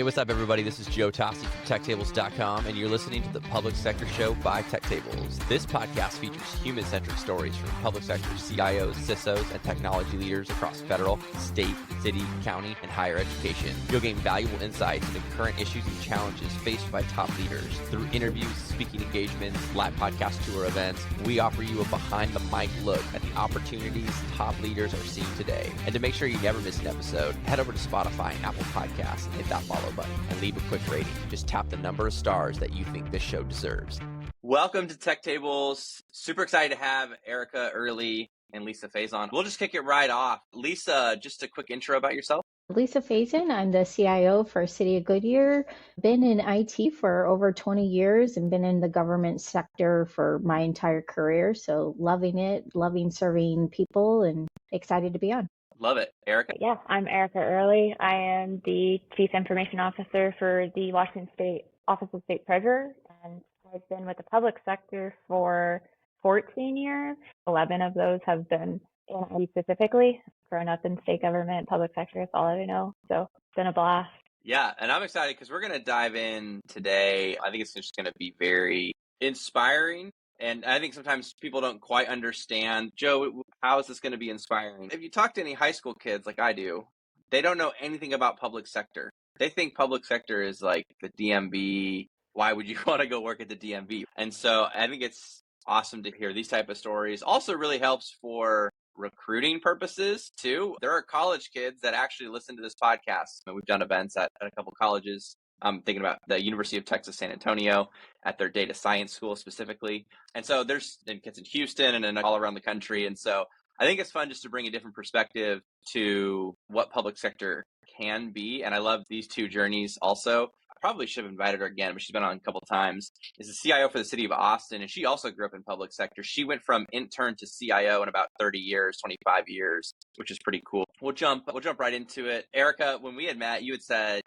Hey, what's up, everybody? This is Joe Tossi from TechTables.com, and you're listening to the Public Sector Show by TechTables. This podcast features human-centric stories from public sector CIOs, CISOs, and technology leaders across federal, state, city, county, and higher education. You'll gain valuable insights into current issues and challenges faced by top leaders. Through interviews, speaking engagements, live podcast tour events, we offer you a behind-the-mic look at the opportunities top leaders are seeing today. And to make sure you never miss an episode, head over to Spotify and Apple Podcasts and hit that follow button and leave a quick rating. Just tap the number of stars that you think this show deserves. Welcome to Tech Tables. Super excited to have Erica Early and Lisa Faison. We'll just kick it right off. Lisa, just a quick intro about yourself. Lisa Faison, I'm the CIO for City of Goodyear. Been in IT for over 20 years and been in the government sector for my entire career. So loving it, loving serving people, and excited to be on. Love it. Erica? Yeah, I'm Erica Early. I am the Chief Information Officer for the Washington State Office of State Treasurer, and I've been with the public sector for 14 years. 11 of those have been in IT specifically. Grown up in state government, public sector, that's all I know. So it's been a blast. Yeah, and I'm excited because we're going to dive in today. I think it's just going to be very inspiring. And I think sometimes people don't quite understand, Joe, how is this going to be inspiring? If you talk to any high school kids like I do, they don't know anything about public sector. They think public sector is like the DMV. Why would you want to go work at the DMV? And so I think it's awesome to hear these type of stories. Also really helps for recruiting purposes too. There are college kids that actually listen to this podcast. We've done events at a couple colleges. I'm thinking about the University of Texas, San Antonio at their data science school specifically. And so there's kids in Houston and then all around the country. And so I think it's fun just to bring a different perspective to what public sector can be. And I love these two journeys also. I probably should have invited her again, but she's been on a couple of times. Is the CIO for the city of Austin, and she also grew up in public sector. She went from intern to CIO in about 30 years, 25 years, which is pretty cool. We'll jump right into it. Erica, when we had met, you had said,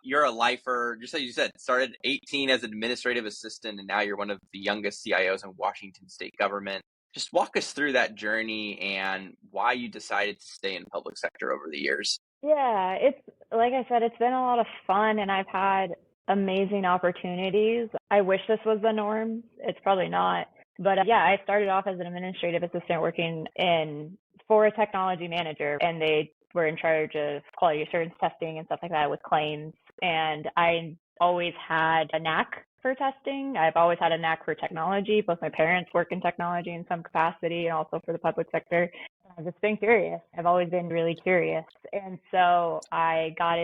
you're a lifer. Just like you said, started 18 as an administrative assistant, and now you're one of the youngest CIOs in Washington state government. Just walk us through that journey and why you decided to stay in public sector over the years. Yeah, it's like I said, it's been a lot of fun, and I've had amazing opportunities. I wish this was the norm. It's probably not. But yeah, I started off as an administrative assistant working for a technology manager, and they were in charge of quality assurance testing and stuff like that with claims. And I always had a knack for testing. I've always had a knack for technology. Both my parents work in technology in some capacity and also for the public sector. I've just been curious. I've always been really curious. And so I got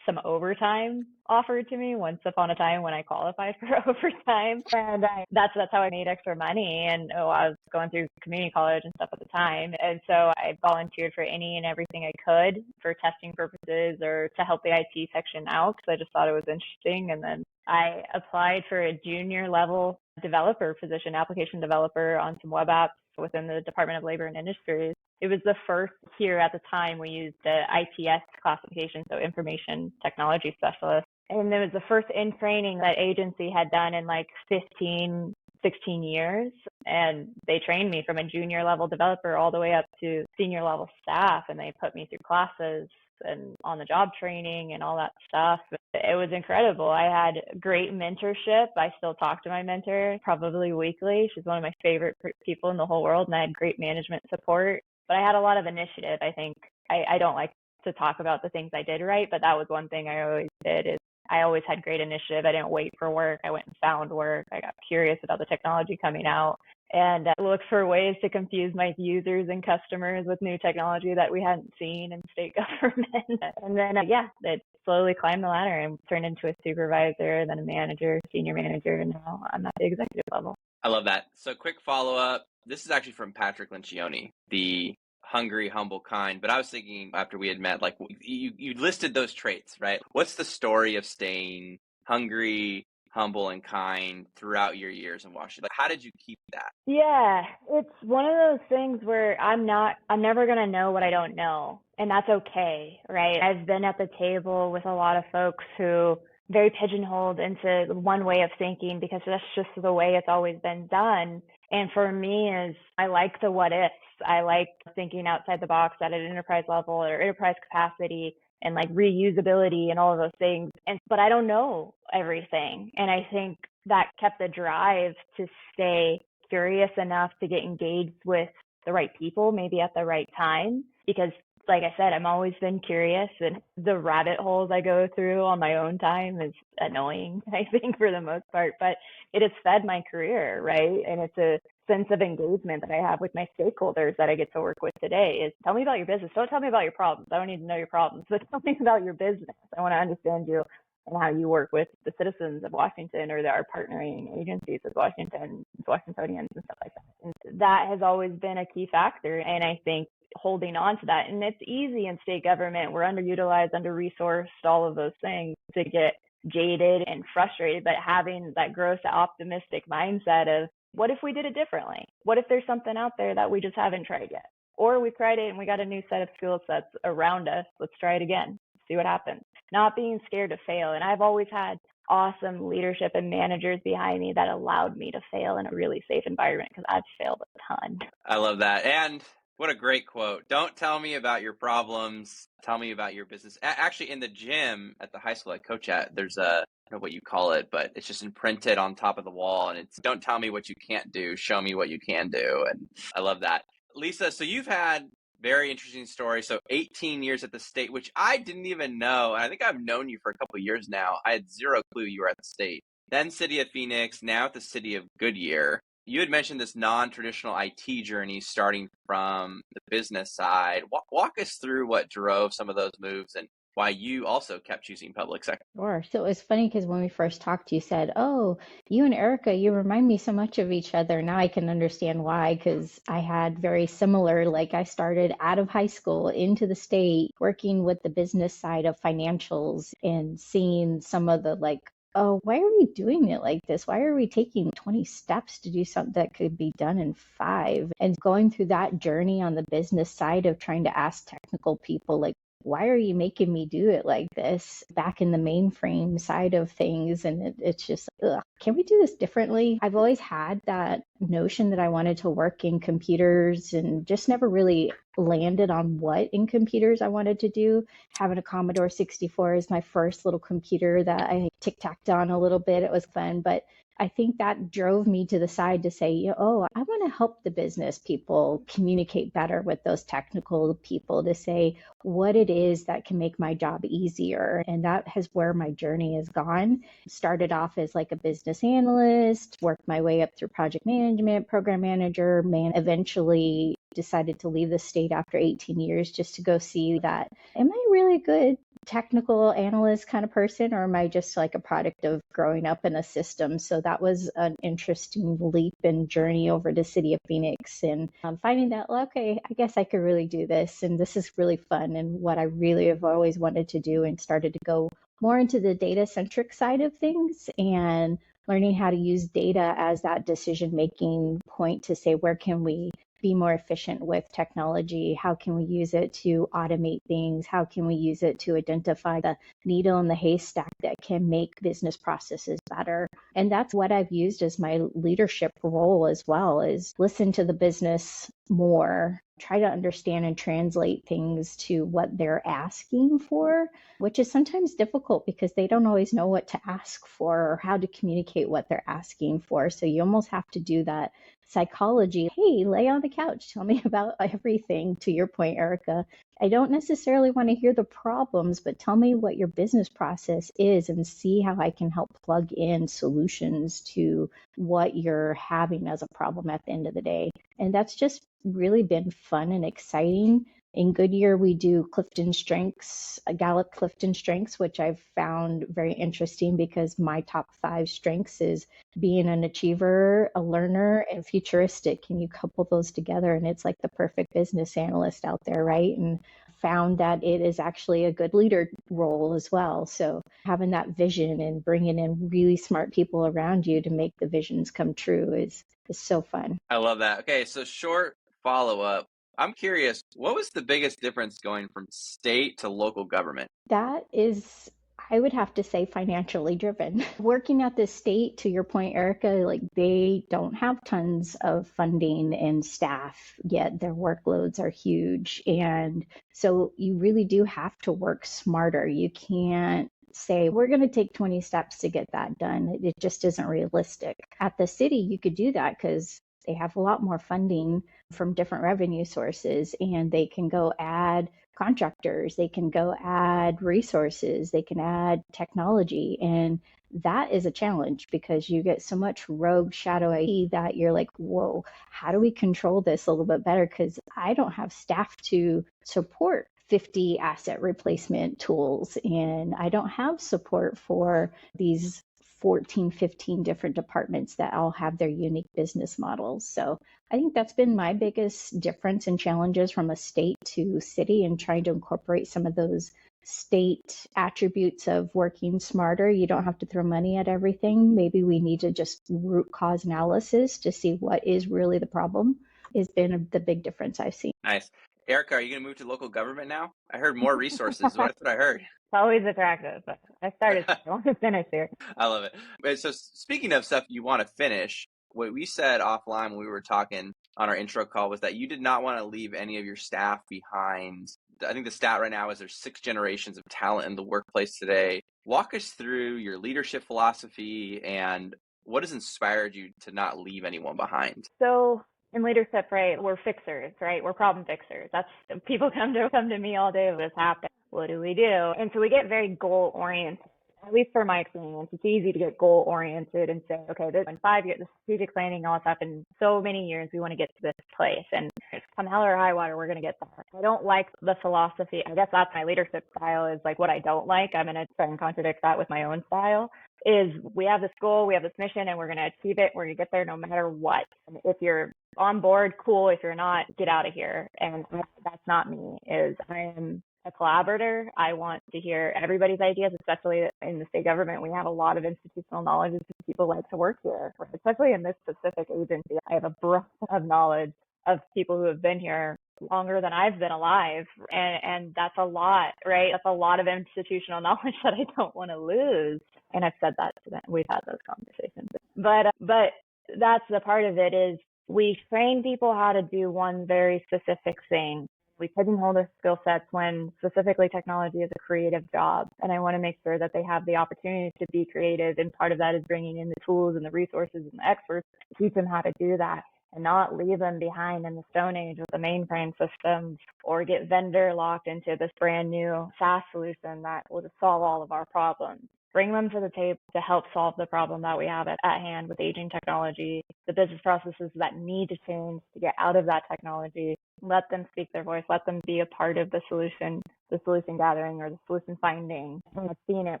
some overtime offered to me once upon a time when I qualified for overtime. And that's how I made extra money. And I was going through community college and stuff at the time. And so I volunteered for any and everything I could for testing purposes or to help the IT section out because I just thought it was interesting. And then I applied for a junior level developer position, application developer on some web apps within the Department of Labor and Industries. It was the first here at the time we used the ITS classification, so information technology specialist. And it was the first in training that agency had done in like 15, 16 years. And they trained me from a junior level developer all the way up to senior level staff. And they put me through classes and on the job training and all that stuff. It was incredible. I had great mentorship. I still talk to my mentor probably weekly. She's one of my favorite people in the whole world. And I had great management support. But I had a lot of initiative. I think I don't like to talk about the things I did right, but that was one thing I always did is I always had great initiative. I didn't wait for work. I went and found work. I got curious about the technology coming out and looked for ways to confuse my users and customers with new technology that we hadn't seen in state government. And then, it slowly climbed the ladder and turned into a supervisor, then a manager, senior manager, and now I'm at the executive level. I love that. So quick follow-up. This is actually from Patrick Lencioni, the hungry, humble, kind. But I was thinking after we had met, like you listed those traits, right? What's the story of staying hungry, humble, and kind throughout your years in Washington? Like, how did you keep that? Yeah, it's one of those things where I'm never going to know what I don't know. And that's okay, right? I've been at the table with a lot of folks who very pigeonholed into one way of thinking because that's just the way it's always been done. And for me is I like the what ifs. I like thinking outside the box at an enterprise level or enterprise capacity and like reusability and all of those things. But I don't know everything. And I think that kept the drive to stay curious enough to get engaged with the right people, maybe at the right time. Because like I said, I'm always been curious, and the rabbit holes I go through on my own time is annoying, I think, for the most part, but it has fed my career, right? And it's a sense of engagement that I have with my stakeholders that I get to work with today is tell me about your business. Don't tell me about your problems. I don't need to know your problems, but tell me about your business. I want to understand you and how you work with the citizens of Washington or our partnering agencies of Washington, Washingtonians and stuff like that. And that has always been a key factor. And I think holding on to that, and it's easy in state government, we're underutilized, under-resourced, all of those things, to get jaded and frustrated, but having that growth optimistic mindset of what if we did it differently? What if there's something out there that we just haven't tried yet? Or we tried it and we got a new set of skill sets around us. Let's try it again. See what happens. Not being scared to fail. And I've always had awesome leadership and managers behind me that allowed me to fail in a really safe environment, because I've failed a ton. I love that. And what a great quote. Don't tell me about your problems. Tell me about your business. Actually, in the gym at the high school I coach at, there's I don't know what you call it, but it's just imprinted on top of the wall. And it's don't tell me what you can't do. Show me what you can do. And I love that. Lisa, so you've had very interesting story. So 18 years at the state, which I didn't even know. And I think I've known you for a couple of years now. I had zero clue you were at the state. Then City of Phoenix, now at the City of Goodyear. You had mentioned this non-traditional IT journey starting from the business side. Walk us through what drove some of those moves and why you also kept choosing public sector. Sure. So it was funny because when we first talked, you said, "Oh, you and Erica, you remind me so much of each other." Now I can understand why, because I had very similar, like I started out of high school into the state, working with the business side of financials and seeing some of the like, oh, why are we doing it like this? Why are we taking 20 steps to do something that could be done in 5? And going through that journey on the business side of trying to ask technical people, like, why are you making me do it like this, back in the mainframe side of things? And it's just, ugh, can we do this differently? I've always had that notion that I wanted to work in computers and just never really landed on what in computers I wanted to do. Having a Commodore 64 is my first little computer that I tic-tacked on a little bit. It was fun, but I think that drove me to the side to say, oh, I want to help the business people communicate better with those technical people, to say what it is that can make my job easier. And that has where my journey has gone. Started off as like a business analyst, worked my way up through project management, program manager, eventually decided to leave the state after 18 years just to go see that, am I really a good technical analyst kind of person, or am I just like a product of growing up in a system? So that was an interesting leap and journey over to City of Phoenix, and finding that, well, okay, I guess I could really do this, and this is really fun and what I really have always wanted to do, and started to go more into the data-centric side of things and learning how to use data as that decision-making point to say, where can we be more efficient with technology? How can we use it to automate things? How can we use it to identify the needle in the haystack that can make business processes better? And that's what I've used as my leadership role as well, is listen to the business more, try to understand and translate things to what they're asking for, which is sometimes difficult because they don't always know what to ask for or how to communicate what they're asking for. So you almost have to do that psychology. Hey, lay on the couch, tell me about everything. To your point, Erica, I don't necessarily want to hear the problems, but tell me what your business process is and see how I can help plug in solutions to what you're having as a problem at the end of the day. And that's just really been fun and exciting. In Goodyear, we do Clifton Strengths, Gallup Clifton Strengths, which I've found very interesting because my top 5 strengths is being an achiever, a learner, and futuristic. And you couple those together, and it's like the perfect business analyst out there, right? And found that it is actually a good leader role as well. So having that vision and bringing in really smart people around you to make the visions come true is so fun. I love that. Okay, so short follow-up. I'm curious, what was the biggest difference going from state to local government? That is, I would have to say financially driven. Working at the state, to your point, Erica, like they don't have tons of funding and staff, yet their workloads are huge. And so you really do have to work smarter. You can't say, we're going to take 20 steps to get that done. It just isn't realistic. At the city, you could do that because they have a lot more funding from different revenue sources, and they can go add contractors, they can go add resources, they can add technology. And that is a challenge because you get so much rogue shadow IT that you're like, whoa, how do we control this a little bit better? Because I don't have staff to support 50 asset replacement tools, and I don't have support for these 14, 15 different departments that all have their unique business models. So I think that's been my biggest difference and challenges from a state to city, and trying to incorporate some of those state attributes of working smarter. You don't have to throw money at everything. Maybe we need to just root cause analysis to see what is really the problem, has been the big difference I've seen. Nice. Erica, are you going to move to local government now? I heard more resources. That's what I heard. It's always attractive, but I started, I want to finish here. I love it. But so speaking of stuff you want to finish, what we said offline when we were talking on our intro call was that you did not want to leave any of your staff behind. I think the stat right now is there's 6 generations of talent in the workplace today. Walk us through your leadership philosophy and what has inspired you to not leave anyone behind. So in leadership, right, we're fixers, right? We're problem fixers. That's people come to me all day. This happened. What do we do? And so we get very goal oriented. At least for my experience, it's easy to get goal oriented and say, okay, this in 5 years, the strategic planning, all this stuff in so many years, we want to get to this place. And come hell or high water, we're going to get there. I don't like the philosophy. I guess that's my leadership style, is like what I don't like. I'm going to try and contradict that with my own style. Is we have this goal, we have this mission, and we're going to achieve it. We're going to get there no matter what. And if you're on board, cool. If you're not, get out of here. And that's not me. Is I am a collaborator. I want to hear everybody's ideas, especially in the state government. We have a lot of institutional knowledge. People like to work here, especially in this specific agency. I have a breadth of knowledge of people who have been here longer than I've been alive. And that's a lot, right? That's a lot of institutional knowledge that I don't want to lose. And I've said that to them. We've had those conversations. But that's the part of it, is we train people how to do one very specific thing. We pigeonhole their skill sets when specifically technology is a creative job. And I want to make sure that they have the opportunity to be creative. And part of that is bringing in the tools and the resources and the experts to teach them how to do that, and not leave them behind in the Stone Age with the mainframe systems, or get vendor locked into this brand new SaaS solution that will just solve all of our problems. Bring them to the table to help solve the problem that we have at hand with aging technology, the business processes that need to change to get out of that technology. Let them speak their voice. Let them be a part of the solution gathering or the solution finding. I've seen it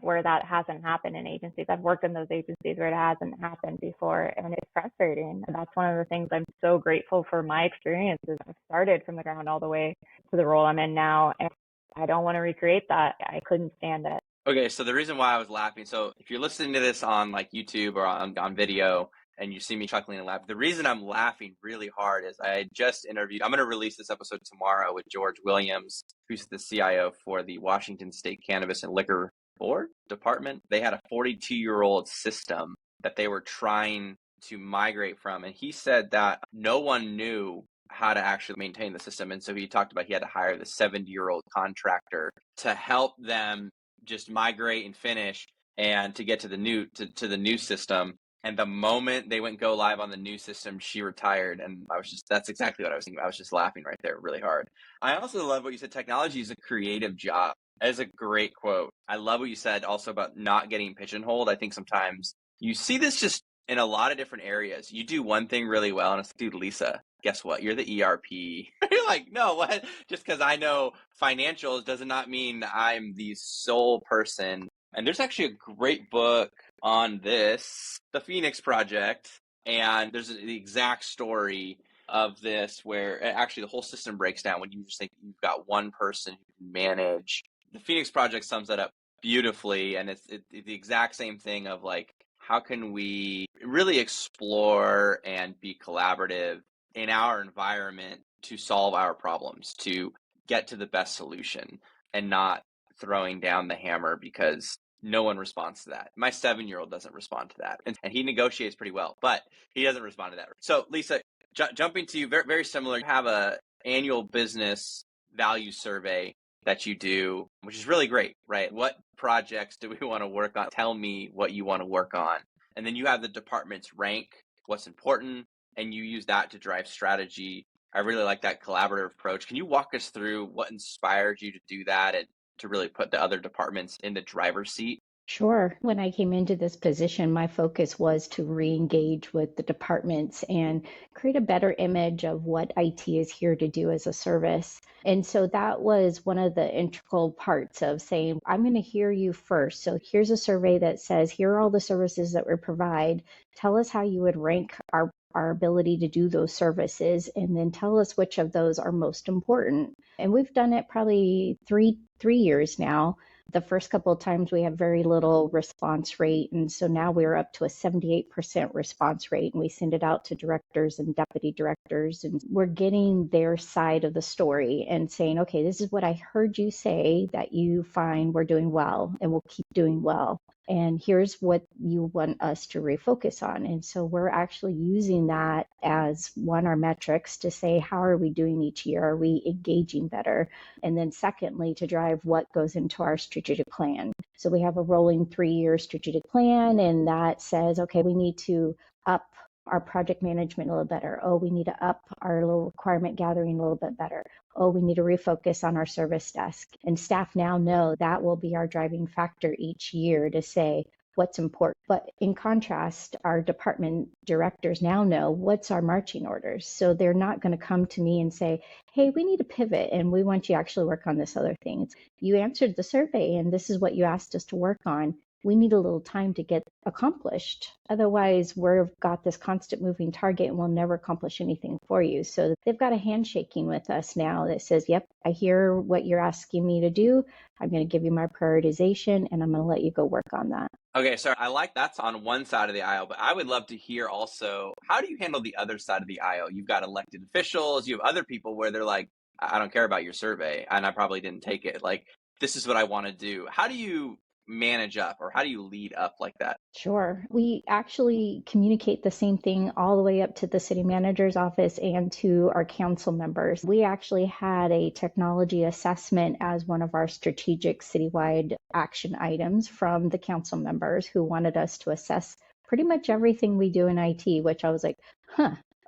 where that hasn't happened in agencies. I've worked in those agencies where it hasn't happened before, and it's frustrating. And that's one of the things I'm so grateful for my experiences. I started from the ground all the way to the role I'm in now, and I don't want to recreate that. I couldn't stand it. Okay, so the reason why I was laughing, so if you're listening to this on like YouTube or on video and you see me chuckling and laughing, the reason I'm laughing really hard is I had just interviewed, I'm going to release this episode tomorrow with George Williams, who's the CIO for the Washington State Cannabis and Liquor Board Department. They had a 42-year-old system that they were trying to migrate from, and he said that no one knew how to actually maintain the system. And so he talked about he had to hire the 70-year-old contractor to help them just migrate and finish and to get to the new system. And the moment they went go live on the new system, she retired. And that's exactly what I was thinking. I was just laughing right there really hard. I also love what you said. Technology is a creative job. That is a great quote. I love what you said also about not getting pigeonholed. I think sometimes you see this just in a lot of different areas. You do one thing really well and it's, dude, Lisa, guess what? You're the ERP. You're like, no, what? Just because I know financials does not mean I'm the sole person. And there's actually a great book on this, The Phoenix Project. And there's the exact story of this where actually the whole system breaks down when you just think you've got one person who can manage. The Phoenix Project sums that up beautifully. And it's the exact same thing of like, how can we really explore and be collaborative in our environment to solve our problems, to get to the best solution and not throwing down the hammer because No one responds to that. My 7-year-old doesn't respond to that. And he negotiates pretty well, but he doesn't respond to that. So Lisa, jumping to you, very, very similar. You have a annual business value survey that you do, which is really great, right? What projects do we want to work on? Tell me what you want to work on. And then you have the departments rank what's important, and you use that to drive strategy. I really like that collaborative approach. Can you walk us through what inspired you to do that and to really put the other departments in the driver's seat? Sure. When I came into this position, my focus was to re-engage with the departments and create a better image of what IT is here to do as a service. And so that was one of the integral parts of saying, I'm going to hear you first. So here's a survey that says, here are all the services that we provide. Tell us how you would rank our ability to do those services, and then tell us which of those are most important. And we've done it probably three years now. The first couple of times we have very little response rate. And so now we're up to a 78% response rate, and we send it out to directors and deputy directors. And we're getting their side of the story and saying, okay, this is what I heard you say that you find we're doing well and we'll keep doing well. And here's what you want us to refocus on. And so we're actually using that as our metrics to say, how are we doing each year? Are we engaging better? And then secondly, to drive what goes into our strategic plan. So we have a rolling 3-year strategic plan, and that says, okay, we need to up our project management a little better. Oh, we need to up our little requirement gathering a little bit better. Oh, we need to refocus on our service desk. And staff now know that will be our driving factor each year to say what's important. But in contrast, our department directors now know what's our marching orders. So they're not going to come to me and say, hey, we need to pivot and we want you to actually work on this other thing. You answered the survey and this is what you asked us to work on. We need a little time to get accomplished. Otherwise, we've got this constant moving target and we'll never accomplish anything for you. So they've got a handshaking with us now that says, yep, I hear what you're asking me to do. I'm going to give you my prioritization and I'm going to let you go work on that. Okay, so I like that's on one side of the aisle, but I would love to hear also, how do you handle the other side of the aisle? You've got elected officials, you have other people where they're like, I don't care about your survey, and I probably didn't take it. Like, this is what I want to do. How do you manage up, or how do you lead up like that? Sure. We actually communicate the same thing all the way up to the city manager's office and to our council members. We actually had a technology assessment as one of our strategic citywide action items from the council members who wanted us to assess pretty much everything we do in IT, which I was like,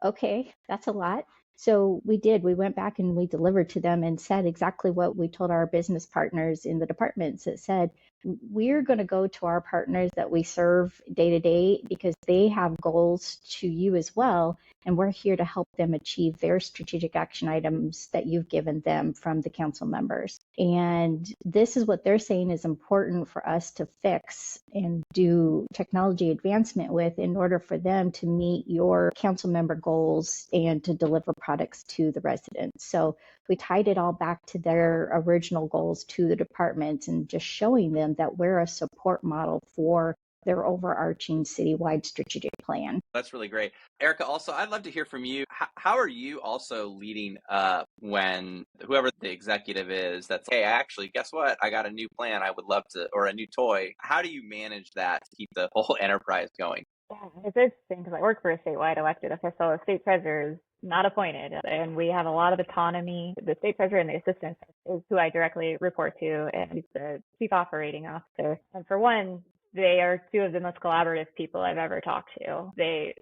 okay, that's a lot. So we did. We went back and we delivered to them and said exactly what we told our business partners in the departments. It said, we're going to go to our partners that we serve day to day because they have goals to you as well. And we're here to help them achieve their strategic action items that you've given them from the council members. And this is what they're saying is important for us to fix and do technology advancement with in order for them to meet your council member goals and to deliver products to the residents. So we tied it all back to their original goals to the departments and just showing them that we're a support model for their overarching citywide strategic plan. That's really great. Erica, also, I'd love to hear from you. How are you also leading up when whoever the executive is that's, hey, actually, guess what? I got a new plan I would love to, or a new toy. How do you manage that to keep the whole enterprise going? Yeah, it's interesting because I work for a statewide elected official. The state treasurer is not appointed, and we have a lot of autonomy. The state treasurer and the assistant is who I directly report to, and he's the chief operating officer. And for one, they are two of the most collaborative people I've ever talked to.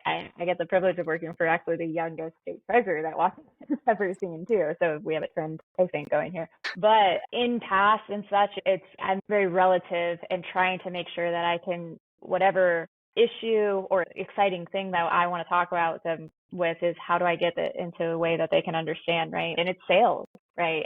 I get the privilege of working for actually the youngest state treasurer that Washington has ever seen too. So we have a trend, I think, going here. But in tasks and such, I'm very relative and trying to make sure that I can, whatever issue or exciting thing that I want to talk about them with is how do I get it into a way that they can understand, right? And it's sales, right?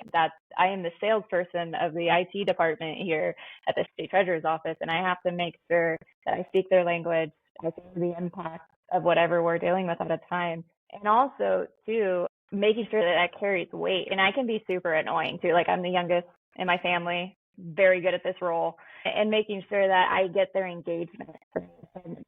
I am the salesperson of the IT department here at the state treasurer's office, and I have to make sure that I speak their language, I see the impact of whatever we're dealing with at a time, and also too making sure that that carries weight. And I can be super annoying too. Like, I'm the youngest in my family, very good at this role, and making sure that I get their engagement.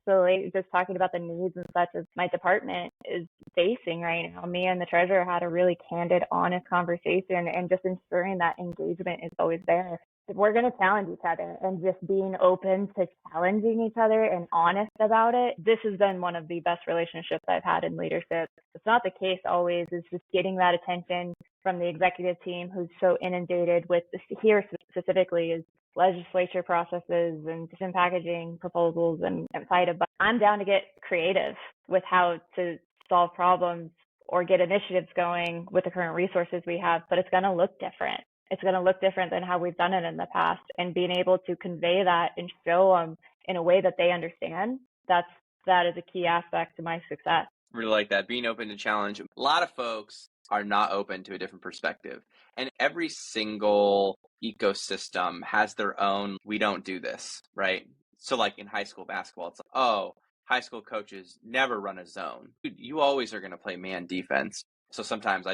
So like, just talking about the needs and such as my department is facing right now, me and the treasurer had a really candid, honest conversation, and just ensuring that engagement is always there. we're going to challenge each other, and just being open to challenging each other and honest about it. This has been one of the best relationships I've had in leadership. It's not the case always. It's just getting that attention from the executive team who's so inundated with this here specifically is legislature processes and decision packaging proposals and FIDA. But I'm down to get creative with how to solve problems or get initiatives going with the current resources we have, but it's going to look different. It's going to look different than how we've done it in the past, and being able to convey that and show them in a way that they understand, that is a key aspect to my success. Really like that, being open to challenge. A lot of folks are not open to a different perspective, and every single ecosystem has their own, we don't do this, right? So like in high school basketball, it's like, oh, high school coaches never run a zone. You always are going to play man defense. So sometimes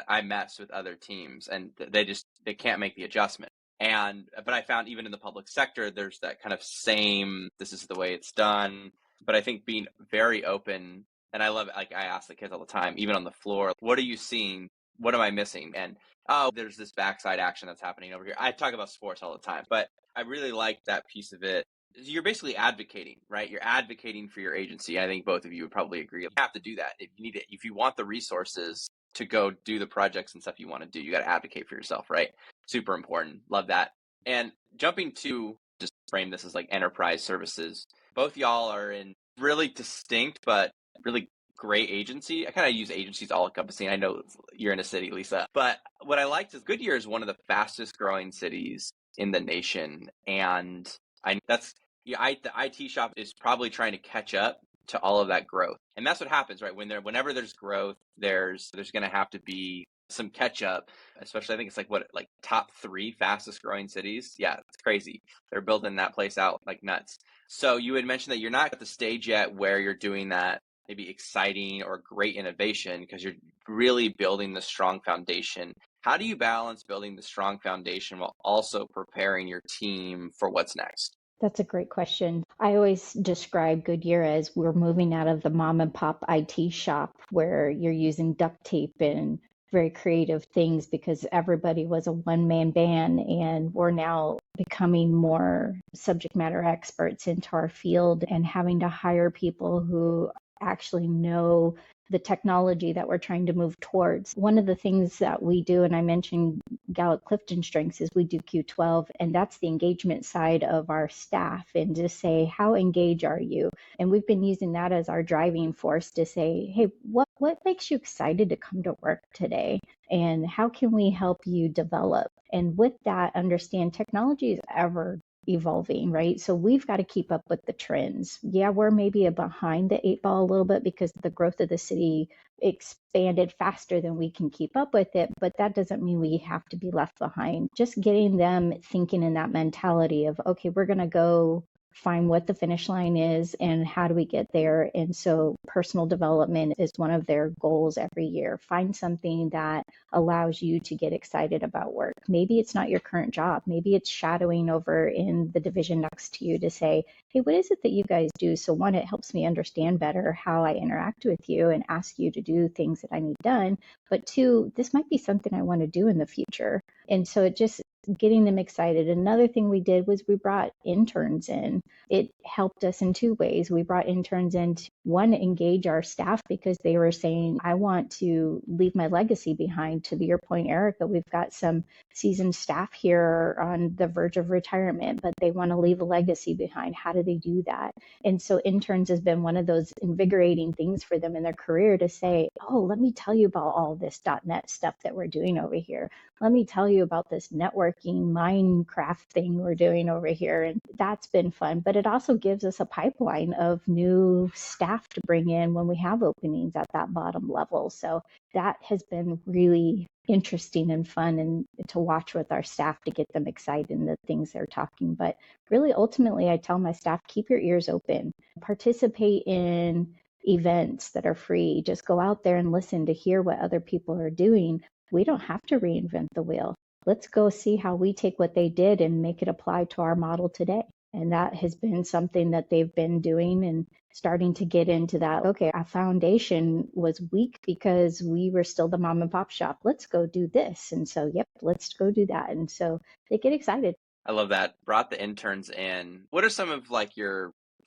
I mess with other teams, and they can't make the adjustment. But I found even in the public sector, there's that kind of same, this is the way it's done. But I think being very open, and I love it. Like I ask the kids all the time, even on the floor, what are you seeing? What am I missing? And, oh, there's this backside action that's happening over here. I talk about sports all the time, but I really like that piece of it. You're basically advocating, right? You're advocating for your agency. I think both of you would probably agree. You have to do that. If you want the resources to go do the projects and stuff you want to do, you got to advocate for yourself, right? Super important. Love that. And jumping to, just frame this as like enterprise services. Both y'all are in really distinct, but really great agency. I kind of use agencies all encompassing. I know you're in a city, Lisa, but what I liked is Goodyear is one of the fastest growing cities in the nation. And the IT shop is probably trying to catch up to all of that growth. And that's what happens, right? Whenever there's growth, there's going to have to be some catch up, especially I think it's like top 3 fastest growing cities. Yeah, it's crazy. They're building that place out like nuts. So you had mentioned that you're not at the stage yet where you're doing that maybe exciting or great innovation, because you're really building the strong foundation. How do you balance building the strong foundation while also preparing your team for what's next? That's a great question. I always describe Goodyear as we're moving out of the mom and pop IT shop where you're using duct tape and very creative things because everybody was a one-man band, and we're now becoming more subject matter experts into our field and having to hire people who actually know the technology that we're trying to move towards. One of the things that we do, and I mentioned Gallup Clifton Strengths, is we do Q12, and that's the engagement side of our staff, and just say, how engaged are you? And we've been using that as our driving force to say, hey, what makes you excited to come to work today? And how can we help you develop? And with that, understand technology is ever evolving, right? So we've got to keep up with the trends. Yeah, we're maybe behind the 8 ball a little bit because the growth of the city expanded faster than we can keep up with it, but that doesn't mean we have to be left behind. Just getting them thinking in that mentality of, okay, we're going to go find what the finish line is and how do we get there. And so personal development is one of their goals every year. Find something that allows you to get excited about work. Maybe it's not your current job. Maybe it's shadowing over in the division next to you to say, hey, what is it that you guys do? So one, it helps me understand better how I interact with you and ask you to do things that I need done. But 2, this might be something I want to do in the future. And so it just getting them excited. Another thing we did was we brought interns in. It helped us in 2 ways. We brought interns in to, one, engage our staff because they were saying, I want to leave my legacy behind. To your point, Erica, we've got some seasoned staff here on the verge of retirement, but they want to leave a legacy behind. How do they do that? And so interns has been one of those invigorating things for them in their career to say, oh, let me tell you about all this .NET stuff that we're doing over here. Let me tell you about this networking Minecraft thing we're doing over here. And that's been fun. But it also gives us a pipeline of new staff to bring in when we have openings at that bottom level. So that has been really interesting and fun, and to watch with our staff to get them excited in the things they're talking. But really, ultimately, I tell my staff, keep your ears open, participate in events that are free. Just go out there and listen to hear what other people are doing. We don't have to reinvent the wheel. Let's go see how we take what they did and make it apply to our model today. And that has been something that they've been doing and starting to get into that. Okay, our foundation was weak because we were still the mom and pop shop. Let's go do this. And so, yep, let's go do that. And so they get excited. I love that. Brought the interns in. What are some of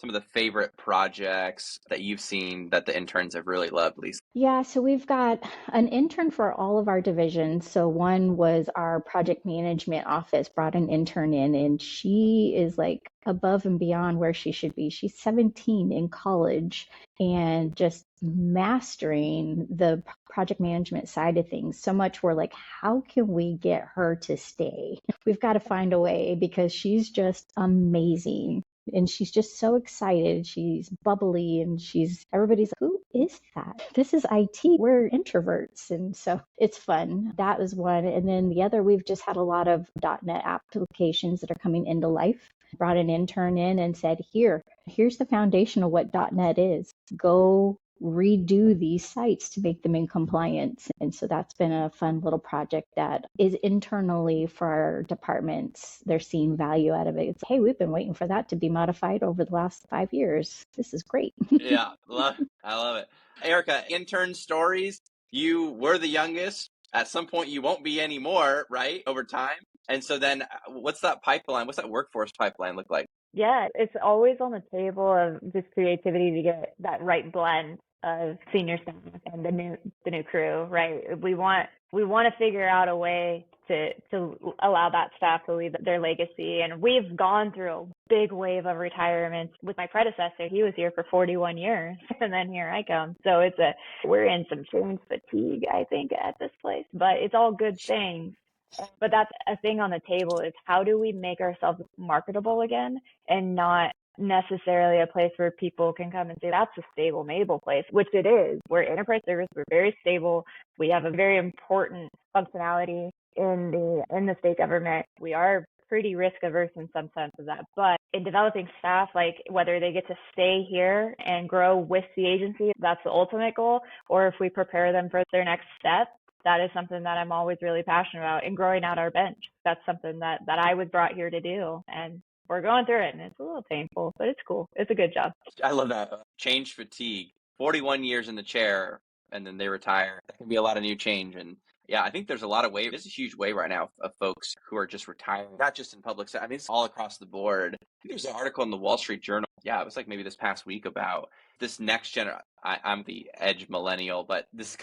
some of the favorite projects that you've seen that the interns have really loved, Lisa? Yeah, so we've got an intern for all of our divisions. So one was our project management office brought an intern in, and she is like above and beyond where she should be. She's 17 in college and just mastering the project management side of things so much. We're like, how can we get her to stay? We've got to find a way because she's just amazing. And she's just so excited. She's bubbly and everybody's like, who is that? This is IT. We're introverts. And so it's fun. That was one. And then the other, we've just had a lot of .NET applications that are coming into life. Brought an intern in and said, here's the foundation of what .NET is. Go redo these sites to make them in compliance. And so that's been a fun little project that is internally for our departments. They're seeing value out of it. It's, hey, we've been waiting for that to be modified over the last 5 years. This is great. Yeah, I love it. Erica, intern stories. You were the youngest. At some point, you won't be anymore, right? Over time. And so then what's that pipeline? What's that workforce pipeline look like? Yeah, it's always on the table of just creativity to get that right blend of senior staff and the new crew, right? We want to figure out a way to allow that staff to leave their legacy. And we've gone through a big wave of retirements with my predecessor. He was here for 41 years, and then here I come. So we're in some change fatigue, I think, at this place, but it's all good things. But that's a thing on the table, is how do we make ourselves marketable again and not necessarily a place where people can come and say, that's a stable Mabel place, which it is. We're enterprise service. We're very stable. We have a very important functionality in the state government. We are pretty risk averse in some sense of that. But in developing staff, like whether they get to stay here and grow with the agency, that's the ultimate goal, or if we prepare them for their next step, that is something that I'm always really passionate about. And growing out our bench, that's something that I was brought here to do. And we're going through it, and it's a little painful, but it's cool. It's a good job. I love that. Change fatigue. 41 years in the chair, and then they retire. That can be a lot of new change. And yeah, I think there's a lot of wave. There's a huge wave right now of folks who are just retiring, not just in public sector. I mean, it's all across the board. I think there's an article in the Wall Street Journal. Yeah, it was like maybe this past week about this next generation. I'm the edge millennial, but this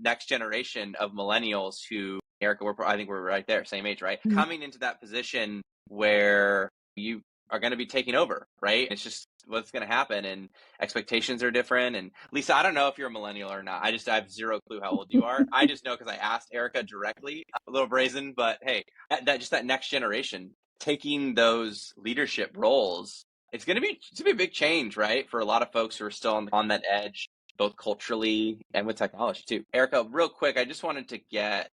next generation of millennials who, Erica, I think we're right there, same age, right? Mm-hmm. Coming into that position where you are going to be taking over, right? It's just what's going to happen, and expectations are different. And Lisa, I don't know if you're a millennial or not. I have zero clue how old you are. I just know because I asked Erica directly, a little brazen, but hey, that next generation taking those leadership roles, it's going to be a big change, right? For a lot of folks who are still on that edge, both culturally and with technology too. Erica, real quick, I just wanted to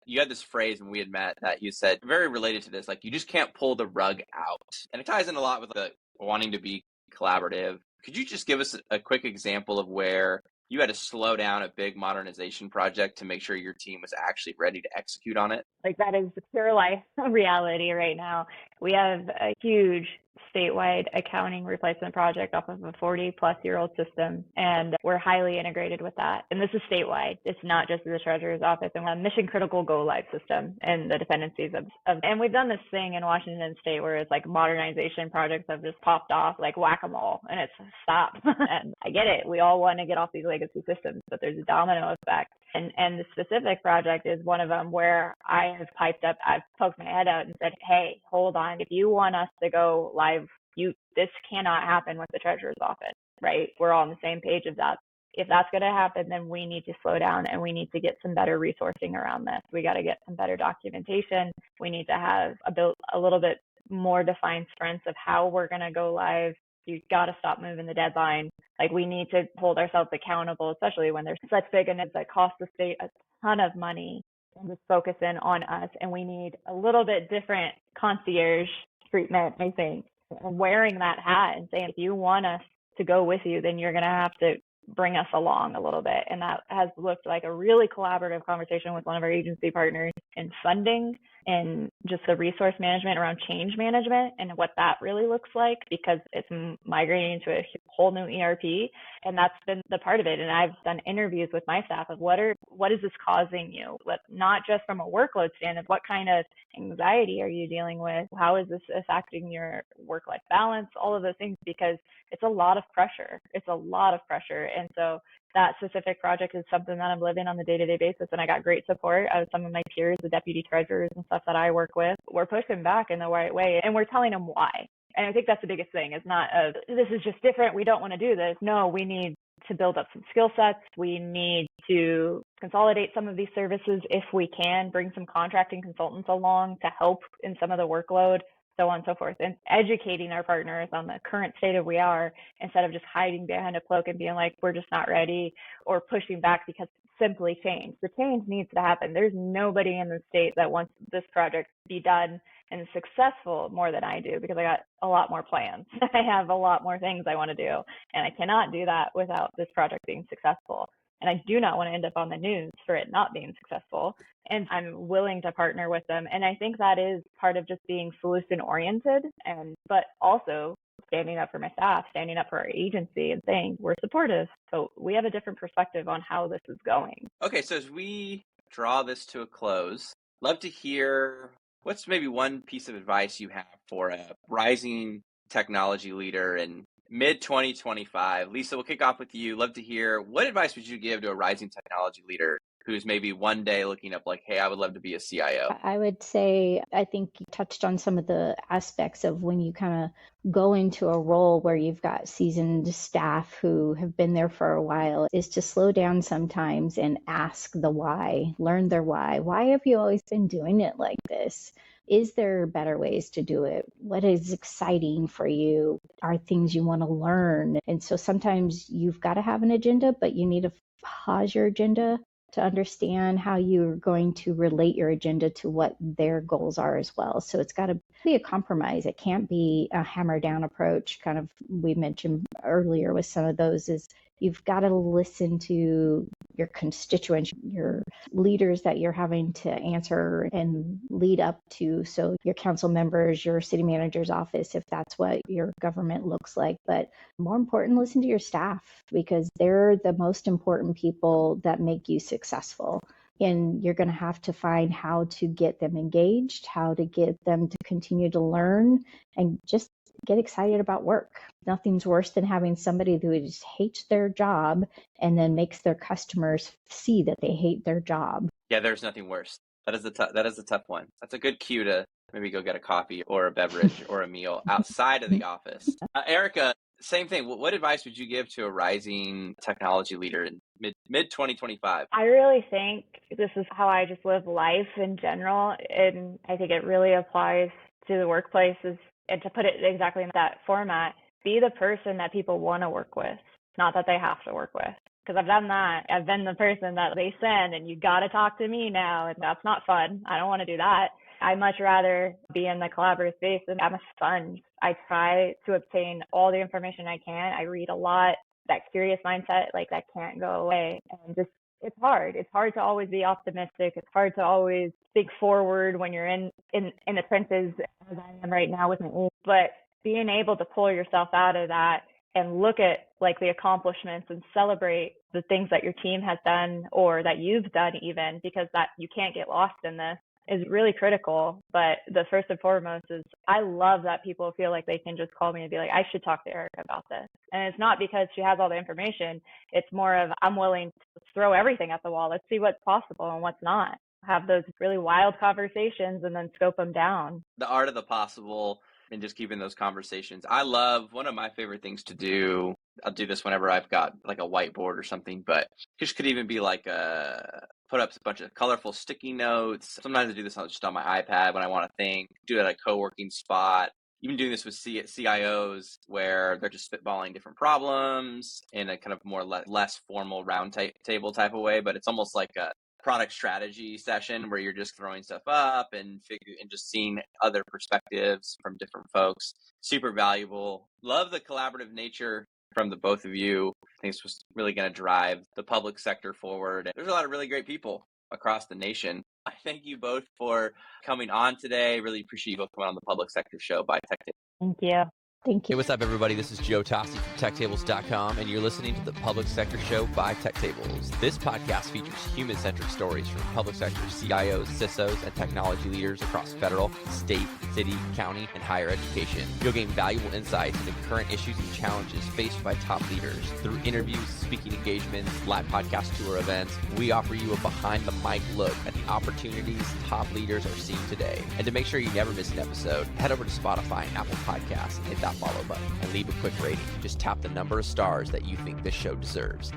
you had this phrase when we had met that you said, very related to this, like you just can't pull the rug out. And it ties in a lot with the wanting to be collaborative. Could you just give us a quick example of where you had to slow down a big modernization project to make sure your team was actually ready to execute on it? Like, that is the pure life reality right now. We have a huge statewide accounting replacement project off of a 40-plus-year-old system, and we're highly integrated with that. And this is statewide. It's not just the treasurer's office, and a mission-critical go-live system and the dependencies of. And we've done this thing in Washington State where it's like modernization projects have just popped off like whack-a-mole, and it's stop. And I get it. We all want to get off these legacy systems, but there's a domino effect. And the specific project is one of them where I've poked my head out and said, hey, hold on. If you want us to go live, this cannot happen with the treasurer's office, right? We're all on the same page of that. If that's going to happen, then we need to slow down and we need to get some better resourcing around this. We got to get some better documentation. We need to have a little bit more defined sprints of how we're going to go live. You got to stop moving the deadline. Like, we need to hold ourselves accountable, especially when there's such big initiatives that cost the state a ton of money, and just focus in on us. And we need a little bit different concierge treatment, I think, and wearing that hat and saying, if you want us to go with you, then you're going to have to bring us along a little bit. And that has looked like a really collaborative conversation with one of our agency partners in funding and just the resource management around change management and what that really looks like, because it's migrating into a whole new ERP. And that's been the part of it. And I've done interviews with my staff of what is this causing you? Not just from a workload standpoint, what kind of anxiety are you dealing with? How is this affecting your work-life balance? All of those things, because it's a lot of pressure. It's a lot of pressure. And so that specific project is something that I'm living on the day-to-day basis. And I got great support of some of my peers, the deputy treasurers and stuff that I work with. We're pushing back in the right way, and we're telling them why. And I think that's the biggest thing. It's not this is just different, we don't want to do this. No, we need to build up some skill sets. We need to consolidate some of these services if we can, bring some contracting consultants along to help in some of the workload, so on and so forth, and educating our partners on the current state of we are, instead of just hiding behind a cloak and being like, we're just not ready, or pushing back because simply change. The change needs to happen. There's nobody in the state that wants this project to be done and successful more than I do, because I got a lot more plans. I have a lot more things I want to do, and I cannot do that without this project being successful. And I do not want to end up on the news for it not being successful. And I'm willing to partner with them. And I think that is part of just being solution oriented, but also standing up for my staff, standing up for our agency and saying we're supportive. So we have a different perspective on how this is going. Okay, so as we draw this to a close, love to hear what's maybe one piece of advice you have for a rising technology leader in mid-2025. Lisa, we'll kick off with you. Love to hear, what advice would you give to a rising technology leader who's maybe one day looking up like, hey, I would love to be a CIO? I would say, I think you touched on some of the aspects of when you kind of go into a role where you've got seasoned staff who have been there for a while, is to slow down sometimes and ask the why, learn their why. Why have you always been doing it like this? Is there better ways to do it? What is exciting for you? Are things you want to learn? And so sometimes you've got to have an agenda, but you need to pause your agenda to understand how you're going to relate your agenda to what their goals are as well. So it's got to be a compromise. It can't be a hammer down approach. Kind of, we mentioned earlier with some of those, is you've got to listen to your constituents, your leaders that you're having to answer and lead up to. So your council members, your city manager's office, if that's what your government looks like. But more important, listen to your staff, because they're the most important people that make you successful. And you're going to have to find how to get them engaged, how to get them to continue to learn, and just get excited about work. Nothing's worse than having somebody who just hates their job and then makes their customers see that they hate their job. Yeah, there's nothing worse. That is a tough one. That's a good cue to maybe go get a coffee or a beverage or a meal outside of the office. Erica, same thing. What advice would you give to a rising technology leader in mid 2025? I really think this is how I just live life in general. And I think it really applies to the workplace, and to put it exactly in that format, be the person that people want to work with, not that they have to work with. Because I've done that. I've been the person that they send and you got to talk to me now. And that's not fun. I don't want to do that. I much rather be in the collaborative space, and I'm a sponge. I try to obtain all the information I can. I read a lot. That curious mindset, like, that can't go away. And just, it's hard. It's hard to always be optimistic. It's hard to always think forward when you're in the trenches, as I am right now with my age. But being able to pull yourself out of that and look at like the accomplishments and celebrate the things that your team has done or that you've done, even, because that you can't get lost in this, is really critical. But the first and foremost is, I love that people feel like they can just call me and be like, I should talk to Erica about this. And it's not because she has all the information. It's more of, I'm willing to throw everything at the wall. Let's see what's possible and what's not. Have those really wild conversations and then scope them down. The art of the possible and just keeping those conversations. I love, one of my favorite things to do, I'll do this whenever I've got like a whiteboard or something, but just could even be like put up a bunch of colorful sticky notes. Sometimes I do this just on my iPad when I want to think, do it at a co-working spot. Even doing this with CIOs where they're just spitballing different problems in a kind of more less formal round table type of way, but it's almost like a product strategy session where you're just throwing stuff up and just seeing other perspectives from different folks. Super valuable. Love the collaborative nature from the both of you. I think it's just really going to drive the public sector forward. There's a lot of really great people across the nation. I thank you both for coming on today. Really appreciate you both coming on the Public Sector Show by Tech. Thank you. Thank you. Hey, what's up, everybody? This is Joe Tossi from TechTables.com, and you're listening to the Public Sector Show by Tech Tables. This podcast features human-centric stories from public sector CIOs, CISOs, and technology leaders across federal, state, city, county, and higher education. You'll gain valuable insights into current issues and challenges faced by top leaders. Through interviews, speaking engagements, live podcast tour events, we offer you a behind-the-mic look at the opportunities top leaders are seeing today. And to make sure you never miss an episode, head over to Spotify and Apple Podcasts and hit that follow button and leave a quick rating. Just tap the number of stars that you think this show deserves.